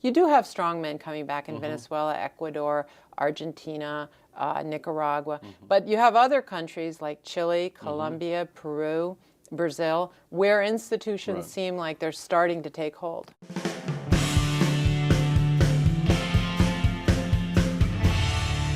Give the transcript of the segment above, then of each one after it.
You do have strongmen coming back in Venezuela, Ecuador, Argentina, Nicaragua. But you have other countries like Chile, Colombia, Peru, Brazil, where institutions seem like they're starting to take hold.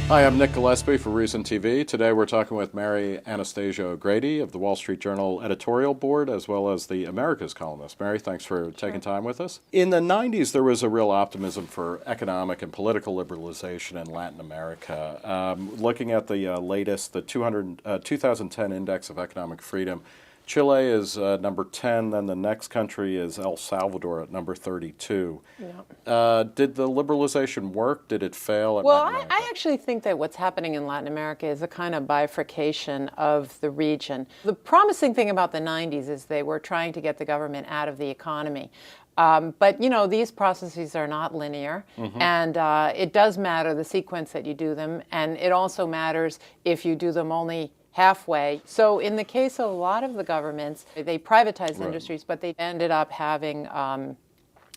Hi, I'm Nick Gillespie for Reason TV. Today we're talking with Mary Anastasia O'Grady of the Wall Street Journal Editorial Board, as well as the Americas columnist. Mary, thanks for taking time with us. In the 90s, there was a real optimism for economic and political liberalization in Latin America. Looking at the latest, the 2010 Index of Economic Freedom, Chile is number 10, then the next country is El Salvador at number 32. Yeah. Did the liberalization work? Did it fail? Well, I actually think that what's happening in Latin America is a kind of bifurcation of the region. The promising thing about the 90s is they were trying to get the government out of the economy. But, you know, these processes are not linear, and it does matter the sequence that you do them, and it also matters if you do them only halfway. So in the case of a lot of the governments, they privatized industries, but they ended up having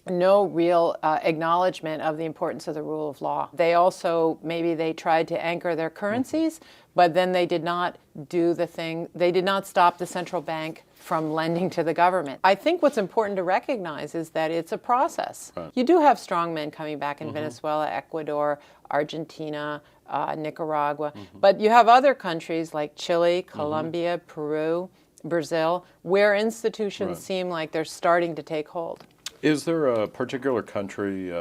no real acknowledgement of the importance of the rule of law. They also, maybe they tried to anchor their currencies, but then they did not do the thing, they did not stop the central bank from lending to the government. I think what's important to recognize is that it's a process. You do have strongmen coming back in Venezuela, Ecuador, Argentina, Nicaragua, but you have other countries like Chile, Colombia, Peru, Brazil, where institutions seem like they're starting to take hold. Is there a particular country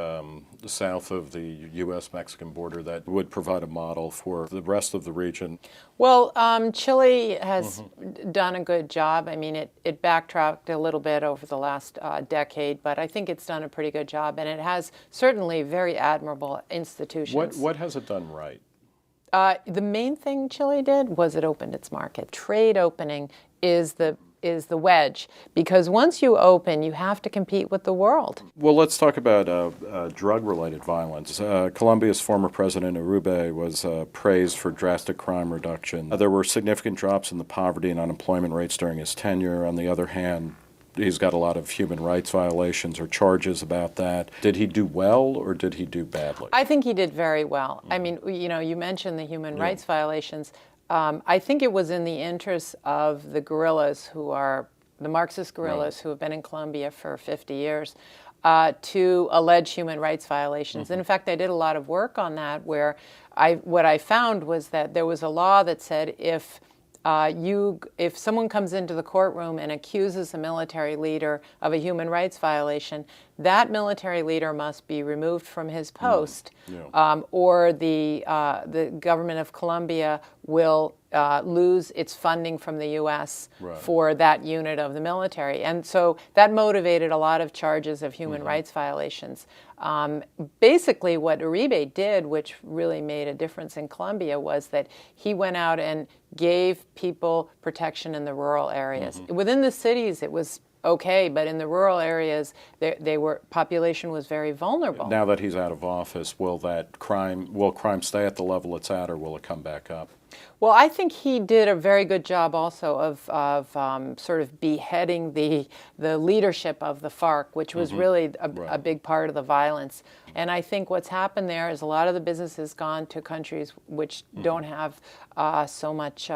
south of the U.S.-Mexican border that would provide a model for the rest of the region? Well, Chile has done a good job. I mean, it backtracked a little bit over the last decade, but I think it's done a pretty good job, and it has certainly very admirable institutions. What has it done right? The main thing Chile did was it opened its market. Trade opening is the wedge, because once you open, you have to compete with the world. Well, let's talk about drug-related violence. Colombia's former president Uribe was praised for drastic crime reduction. There were significant drops in the poverty and unemployment rates during his tenure. On the other hand, he's got a lot of human rights violations or charges about that. Did he do well or did he do badly? I think he did very well. I mean, you know, you mentioned the human rights violations. I think it was in the interest of the guerrillas who are, the Marxist guerrillas who have been in Colombia for 50 years, to allege human rights violations. And in fact, I did a lot of work on that where what I found was that there was a law that said if someone comes into the courtroom and accuses a military leader of a human rights violation, that military leader must be removed from his post, or the government of Colombia will lose its funding from the U.S. for that unit of the military. And so that motivated a lot of charges of human rights violations. Basically, what Uribe did, which really made a difference in Colombia, was that he went out and gave people protection in the rural areas. Within the cities, it was okay, but in the rural areas, population was very vulnerable. Now that he's out of office, will crime stay at the level it's at, or will it come back up? Well, I think he did a very good job also of sort of beheading the leadership of the FARC, which was really a big part of the violence. And I think what's happened there is a lot of the business has gone to countries which don't have so much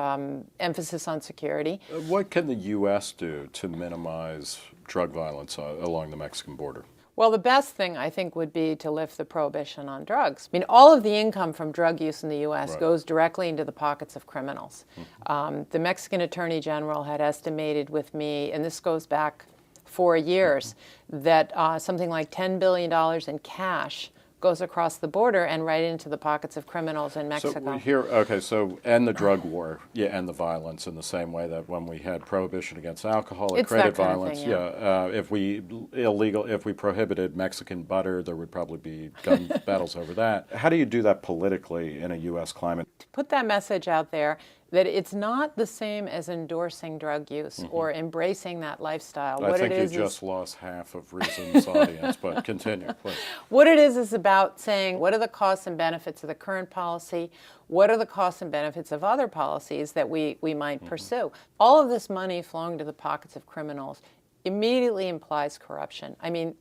emphasis on security. What can the U.S. do to minimize drug violence along the Mexican border? Well, the best thing, I think, would be to lift the prohibition on drugs. I mean, all of the income from drug use in the U.S. goes directly into the pockets of criminals. The Mexican Attorney General had estimated with me, and this goes back 4 years, that something like $10 billion in cash goes across the border and right into the pockets of criminals in Mexico. So end the drug war, end the violence in the same way that when we had prohibition against alcohol, it created violence. If we prohibited Mexican butter, there would probably be gun battles over that. How do you do that politically in a U.S. climate? To put that message out there, that it's not the same as endorsing drug use or embracing that lifestyle. I think you just lost half of Reason's audience, but continue, please. What it is about saying, what are the costs and benefits of the current policy? What are the costs and benefits of other policies that we might pursue? All of this money flowing to the pockets of criminals immediately implies corruption. I mean,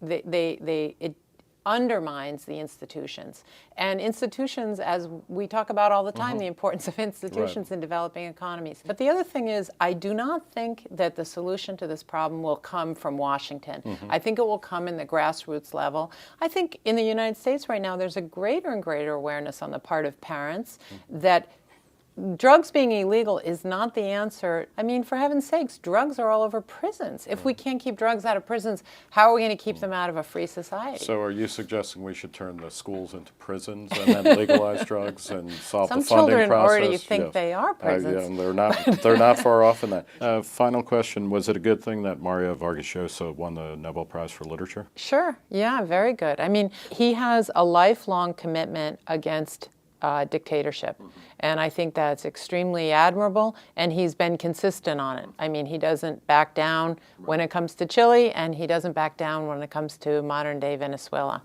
undermines the institutions. And institutions, as we talk about all the time, the importance of institutions in developing economies. But the other thing is, I do not think that the solution to this problem will come from Washington. I think it will come in the grassroots level. I think in the United States right now, there's a greater and greater awareness on the part of parents that drugs being illegal is not the answer. I mean, for heaven's sakes, drugs are all over prisons. If we can't keep drugs out of prisons, how are we going to keep them out of a free society? So are you suggesting we should turn the schools into prisons and then legalize drugs and solve the funding process? Some children already think they are prisons. Yeah, and they're not far off in that. Final question, was it a good thing that Mario Vargas Llosa won the Nobel Prize for Literature? Sure, yeah, very good. I mean, he has a lifelong commitment against dictatorship. And I think that's extremely admirable, and he's been consistent on it. I mean, he doesn't back down when it comes to Chile, and he doesn't back down when it comes to modern-day Venezuela.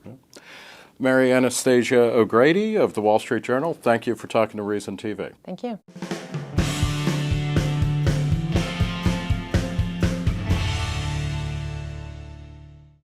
Mary Anastasia O'Grady of the Wall Street Journal, thank you for talking to Reason TV. Thank you.